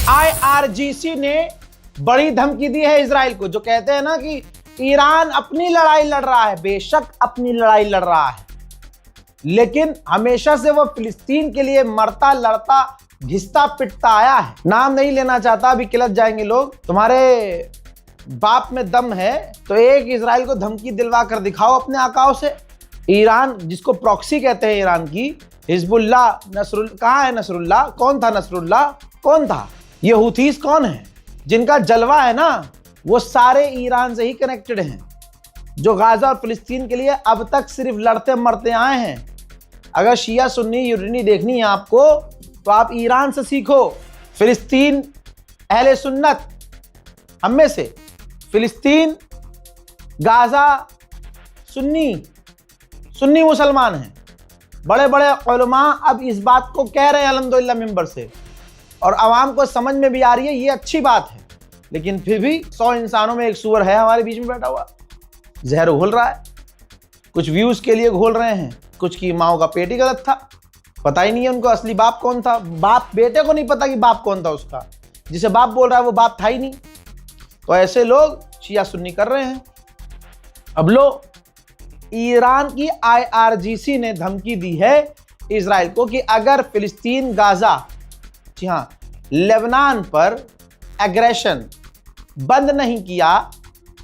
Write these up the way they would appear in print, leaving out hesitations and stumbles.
IRGC ने बड़ी धमकी दी है इजराइल को, जो कहते हैं ना कि ईरान अपनी लड़ाई लड़ रहा है। बेशक अपनी लड़ाई लड़ रहा है, लेकिन हमेशा से वो फिलिस्तीन के लिए मरता लड़ता घिसता पिटता आया है। नाम नहीं लेना चाहता, अभी किलत जाएंगे लोग। तुम्हारे बाप में दम है तो एक इजराइल को धमकी दिलवा कर दिखाओ अपने आकाओं से। ईरान, जिसको प्रॉक्सी कहते हैं ईरान की, हिजबुल्लाह, नसरुल्लाह, कहाँ है नसरुल्लाह? कौन था नसरुल्लाह? कौन था? ये हुथीस कौन है? जिनका जलवा है ना, वो सारे ईरान से ही कनेक्टेड हैं, जो गाजा और फिलिस्तीन के लिए अब तक सिर्फ लड़ते मरते आए हैं। अगर शिया सुन्नी यूनिटी देखनी है आपको, तो आप ईरान से सीखो। फिलिस्तीन अहले सुन्नत, हम में से फिलिस्तीन, गाजा सुन्नी मुसलमान हैं। बड़े बड़े उलमा अब इस बात को कह रहे हैं अल्हम्दुलिल्लाह मिंबर से, और आवाम को समझ में भी आ रही है, ये अच्छी बात है। लेकिन फिर भी 100 इंसानों में एक सूअर है हमारे बीच में बैठा हुआ, जहर घोल रहा है। कुछ व्यूज के लिए घोल रहे हैं, कुछ की माओ का पेट ही गलत था, पता ही नहीं है उनको असली बाप कौन था। बाप बेटे को नहीं पता कि बाप कौन था उसका, जिसे बाप बोल रहा है वो बाप था ही नहीं। तो ऐसे लोग शिया सुन्नी कर रहे हैं। अब लो, ईरान की IRGC ने धमकी दी है इजराइल को कि अगर फिलिस्तीन, गाजा, जी हाँ, लेबनान पर एग्रेशन बंद नहीं किया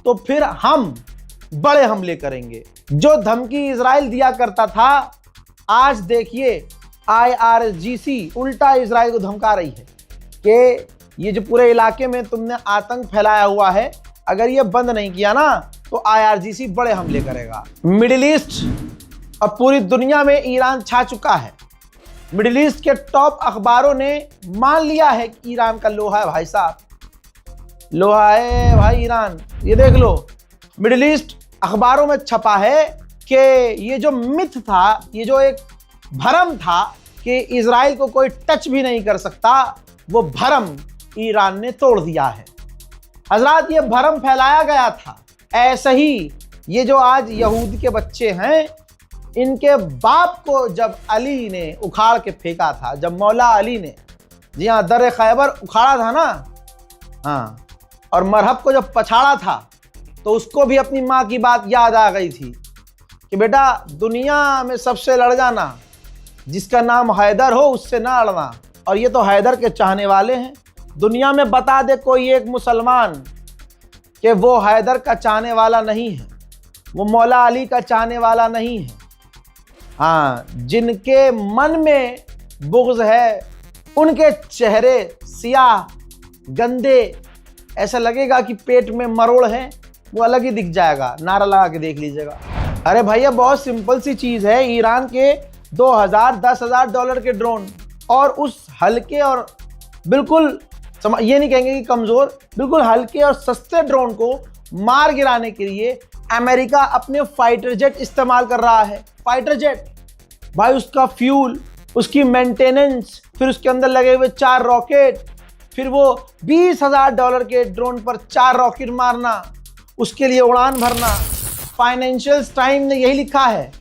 तो फिर हम बड़े हमले करेंगे। जो धमकी इजराइल दिया करता था, आज देखिए IRGC उल्टा इजराइल को धमका रही है कि ये जो पूरे इलाके में तुमने आतंक फैलाया हुआ है, अगर ये बंद नहीं किया ना तो IRGC बड़े हमले करेगा। मिडिल ईस्ट और पूरी दुनिया में ईरान छा चुका है। मिडिल ईस्ट के टॉप अखबारों ने मान लिया है कि ईरान का लोहा है भाई साहब, लोहा है भाई ईरान। ये देख लो, मिडिल ईस्ट अखबारों में छपा है कि ये जो मिथ था, ये जो एक भरम था कि इजराइल को कोई टच भी नहीं कर सकता, वो भरम ईरान ने तोड़ दिया है। हजरात, ये भरम फैलाया गया था। ऐसे ही ये जो आज यहूदी के बच्चे हैं, इनके बाप को जब अली ने उखाड़ के फेंका था, जब मौला अली ने, जी हाँ, दर खैबर उखाड़ा था ना, हाँ, और मरहब को जब पछाड़ा था, तो उसको भी अपनी माँ की बात याद आ गई थी कि बेटा दुनिया में सबसे लड़ जाना, जिसका नाम हैदर हो उससे ना लड़ना। और ये तो हैदर के चाहने वाले हैं। दुनिया में बता दे कोई एक मुसलमान कि वो हैदर का चाहने वाला नहीं है, वो मौला अली का चाहने वाला नहीं है। हाँ, जिनके मन में बुग़्ज़ है, उनके चेहरे सियाह गंदे, ऐसा लगेगा कि पेट में मरोड़ है, वो अलग ही दिख जाएगा। नारा लगा के देख लीजिएगा। अरे भैया, बहुत सिंपल सी चीज़ है। ईरान के 2000 10,000 डॉलर के ड्रोन, और उस हल्के और बिल्कुल ये नहीं कहेंगे कि कमज़ोर, बिल्कुल हल्के और सस्ते ड्रोन को मार गिराने के लिए अमेरिका अपने फाइटर जेट इस्तेमाल कर रहा है। फाइटर जेट भाई, उसका फ्यूल, उसकी मेंटेनेंस, फिर उसके अंदर लगे हुए 4 रॉकेट, फिर वो $20,000 के ड्रोन पर 4 रॉकेट मारना, उसके लिए उड़ान भरना। फाइनेंशियल टाइम ने यही लिखा है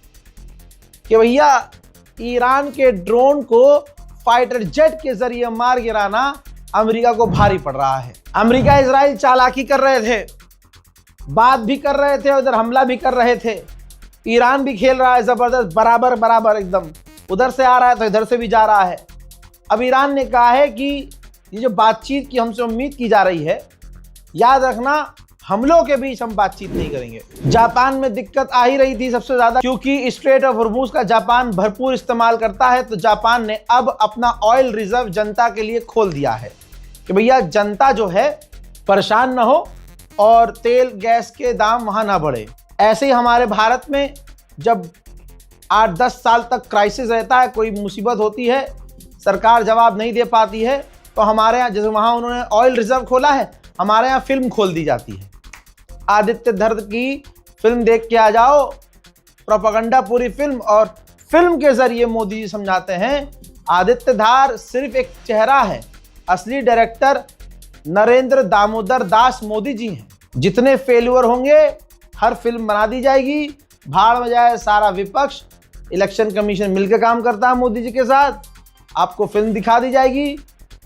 कि भैया ईरान के ड्रोन को फाइटर जेट के जरिए मार गिराना अमेरिका को भारी पड़ रहा है। अमेरिका इजराइल चालाकी कर रहे थे, बात भी कर रहे थे, उधर हमला भी कर रहे थे। ईरान भी खेल रहा है जबरदस्त, बराबर बराबर एकदम, उधर से आ रहा है तो इधर से भी जा रहा है। अब ईरान ने कहा है कि ये जो बातचीत की हमसे उम्मीद की जा रही है, याद रखना हमलों के बीच हम बातचीत नहीं करेंगे। जापान में दिक्कत आ ही रही थी सबसे ज्यादा, क्योंकि स्ट्रेट ऑफ हॉर्मूज का जापान भरपूर इस्तेमाल करता है। तो जापान ने अब अपना ऑयल रिजर्व जनता के लिए खोल दिया है कि भैया जनता जो है परेशान ना हो और तेल गैस के दाम वहां ना बढ़े। ऐसे ही हमारे भारत में जब 8-10 साल तक क्राइसिस रहता है, कोई मुसीबत होती है, सरकार जवाब नहीं दे पाती है, तो हमारे यहाँ जैसे वहाँ उन्होंने ऑयल रिजर्व खोला है, हमारे यहाँ फिल्म खोल दी जाती है। आदित्य धर की फिल्म देख के आ जाओ, प्रोपेगेंडा पूरी फिल्म, और फिल्म के जरिए मोदी जी समझाते हैं आदित्य धार सिर्फ एक चेहरा है, असली डायरेक्टर नरेंद्र दामोदर दास मोदी जी हैं। जितने फेल्यूर होंगे हर फिल्म बना दी जाएगी, भाड़ में जाए सारा विपक्ष। इलेक्शन कमीशन मिलकर काम करता है मोदी जी के साथ, आपको फिल्म दिखा दी जाएगी,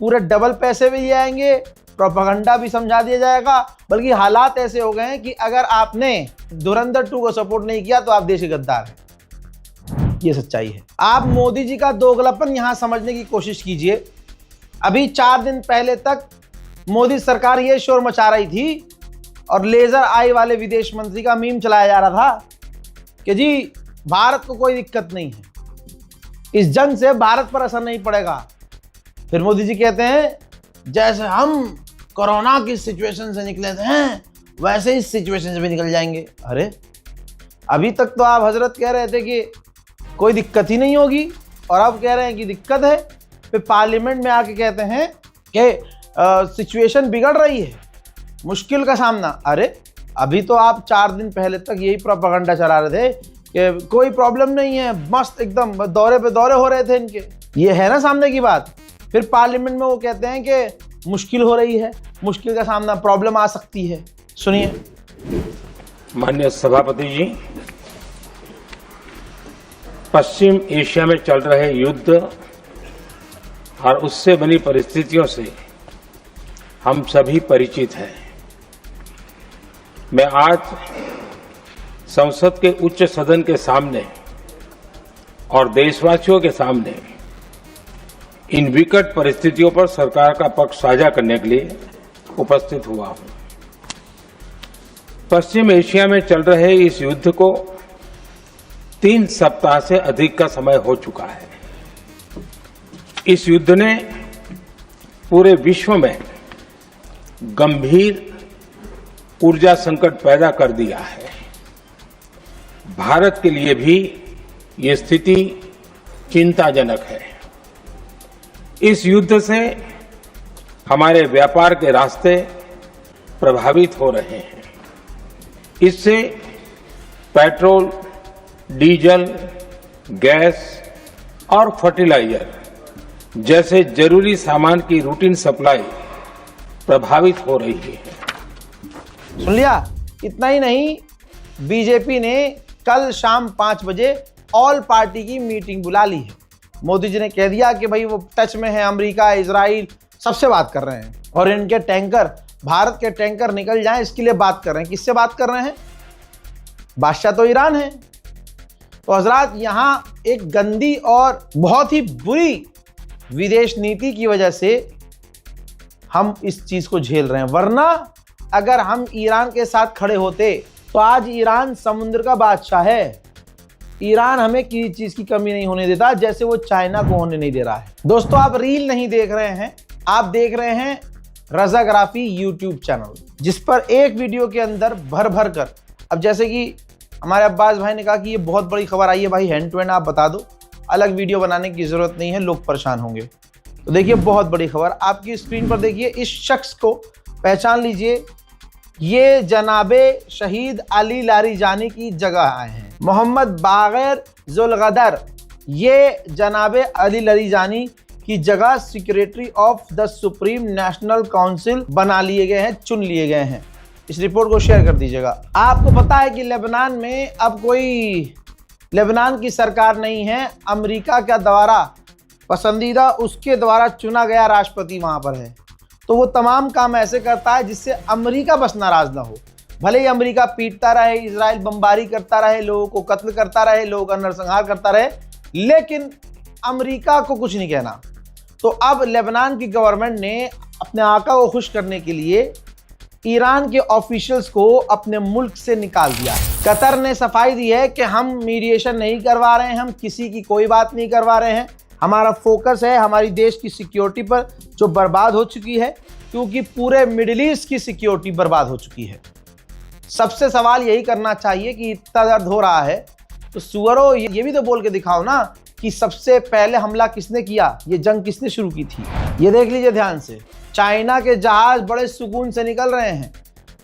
पूरे डबल पैसे भी ले आएंगे, प्रोपेगेंडा भी समझा दिया जाएगा। बल्कि हालात ऐसे हो गए हैं कि अगर आपने धुरंधर 2 को सपोर्ट नहीं किया तो आप देश के गद्दार हैं। ये सच्चाई है। आप मोदी जी का दोगलापन यहां समझने की कोशिश कीजिए। अभी 4 दिन पहले तक मोदी सरकार ये शोर मचा रही थी और लेजर आई वाले विदेश मंत्री का मीम चलाया जा रहा था कि जी भारत को कोई दिक्कत नहीं है, इस जंग से भारत पर असर नहीं पड़ेगा। फिर मोदी जी कहते हैं जैसे हम कोरोना की सिचुएशन से निकले थे वैसे इस सिचुएशन से भी निकल जाएंगे। अरे अभी तक तो आप हजरत कह रहे थे कि कोई दिक्कत ही नहीं होगी और अब कह रहे हैं कि दिक्कत है। फिर पार्लियामेंट में आके कहते हैं कि सिचुएशन बिगड़ रही है, मुश्किल का सामना। अरे अभी तो आप 4 दिन पहले तक यही प्रोपेगेंडा चला रहे थे कि कोई प्रॉब्लम नहीं है, मस्त एकदम दौरे पे दौरे हो रहे थे इनके। ये है ना सामने की बात। फिर पार्लियामेंट में वो कहते हैं कि मुश्किल हो रही है, मुश्किल का सामना, प्रॉब्लम आ सकती है। सुनिए। माननीय सभापति जी, पश्चिम एशिया में चल रहे युद्ध और उससे बनी परिस्थितियों से हम सभी परिचित हैं। मैं आज संसद के उच्च सदन के सामने और देशवासियों के सामने इन विकट परिस्थितियों पर सरकार का पक्ष साझा करने के लिए उपस्थित हुआ हूं। पश्चिम एशिया में चल रहे इस युद्ध को 3 सप्ताह से अधिक का समय हो चुका है। इस युद्ध ने पूरे विश्व में गंभीर ऊर्जा संकट पैदा कर दिया है। भारत के लिए भी ये स्थिति चिंताजनक है। इस युद्ध से हमारे व्यापार के रास्ते प्रभावित हो रहे हैं। इससे पेट्रोल, डीजल, गैस और फर्टिलाइजर जैसे जरूरी सामान की रूटीन सप्लाई प्रभावित हो रही है। सुन लिया? इतना ही नहीं, बीजेपी ने कल शाम 5 बजे ऑल पार्टी की मीटिंग बुला ली है। मोदी जी ने कह दिया कि भाई वो टच में है, अमेरिका, इजराइल सबसे बात कर रहे हैं और इनके टैंकर, भारत के टैंकर निकल जाएं इसके लिए बात कर रहे हैं। किससे बात कर रहे हैं? बादशाह तो ईरान है। तो हजरात, यहां एक गंदी और बहुत ही बुरी विदेश नीति की वजह से हम इस चीज को झेल रहे हैं। वरना अगर हम ईरान के साथ खड़े होते तो आज ईरान समुद्र का बादशाह है। ईरान हमें किसी चीज की कमी नहीं होने देता, जैसे वो चाइना को होने नहीं दे रहा है। दोस्तों, आप रील नहीं देख रहे हैं, आप देख रहे हैं रजाग्राफी यूट्यूब चैनल, जिस पर एक वीडियो के अंदर भर भर कर, अब जैसे कि हमारे अब्बास भाई ने कहा कि ये बहुत बड़ी खबर आई है भाई, हैंड टू हैंड आप बता दो, अलग वीडियो बनाने की जरूरत नहीं है, लोग परेशान होंगे। तो देखिए, बहुत बड़ी खबर आपकी स्क्रीन पर देखिए। इस शख्स को पहचान लीजिए, ये जनाबे शहीद अली लारीजानी की जगह आए हैं। मोहम्मद बाग़र जुल्गदर, ये जनाबे अली लारीजानी की जगह secretary of the supreme national council बना लिए गए हैं, चुन लिए गए हैं। इस रिपोर्ट को शेयर कर दीजिएगा। आपको पता है कि लेबनान में अब कोई लेबनान की सरकार नहीं है, अमेरिका का द्वारा पसंदीदा, उसके द्वारा चुना गया राष्ट्रपति वहां पर है। तो वो तमाम काम ऐसे करता है जिससे अमेरिका बस नाराज ना हो। भले ही अमेरिका पीटता रहे, इजराइल बमबारी करता रहे, लोगों को कत्ल करता रहे, लोगों का नरसंहार करता रहे, लेकिन अमेरिका को कुछ नहीं कहना। तो अब लेबनान की गवर्नमेंट ने अपने आका को खुश करने के लिए ईरान के ऑफिशियल्स को अपने मुल्क से निकाल दिया। कतर ने सफाई दी है कि हम मीडिएशन नहीं करवा रहे हैं, हम किसी की कोई बात नहीं करवा रहे हैं, हमारा फोकस है हमारी देश की सिक्योरिटी पर, जो बर्बाद हो चुकी है, क्योंकि पूरे मिडिल ईस्ट की सिक्योरिटी बर्बाद हो चुकी है। सबसे सवाल यही करना चाहिए कि इतना दर्द हो रहा है तो सुअरों, ये भी तो बोल के दिखाओ ना कि सबसे पहले हमला किसने किया, ये जंग किसने शुरू की थी। ये देख लीजिए ध्यान से, चाइना के जहाज बड़े सुकून से निकल रहे हैं।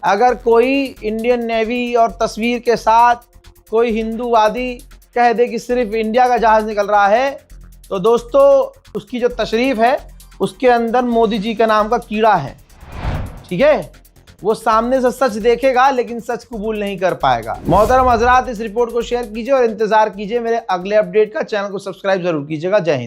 अगर कोई इंडियन नेवी और तस्वीर के साथ कोई हिंदूवादी कह दे कि सिर्फ इंडिया का जहाज निकल रहा है, तो दोस्तों उसकी जो तशरीफ है उसके अंदर मोदी जी का नाम का कीड़ा है। ठीक है, वो सामने से सच देखेगा लेकिन सच कबूल नहीं कर पाएगा। मोहतरम हजरात, इस रिपोर्ट को शेयर कीजिए और इंतजार कीजिए मेरे अगले अपडेट का। चैनल को सब्सक्राइब जरूर कीजिएगा। जय हिंद।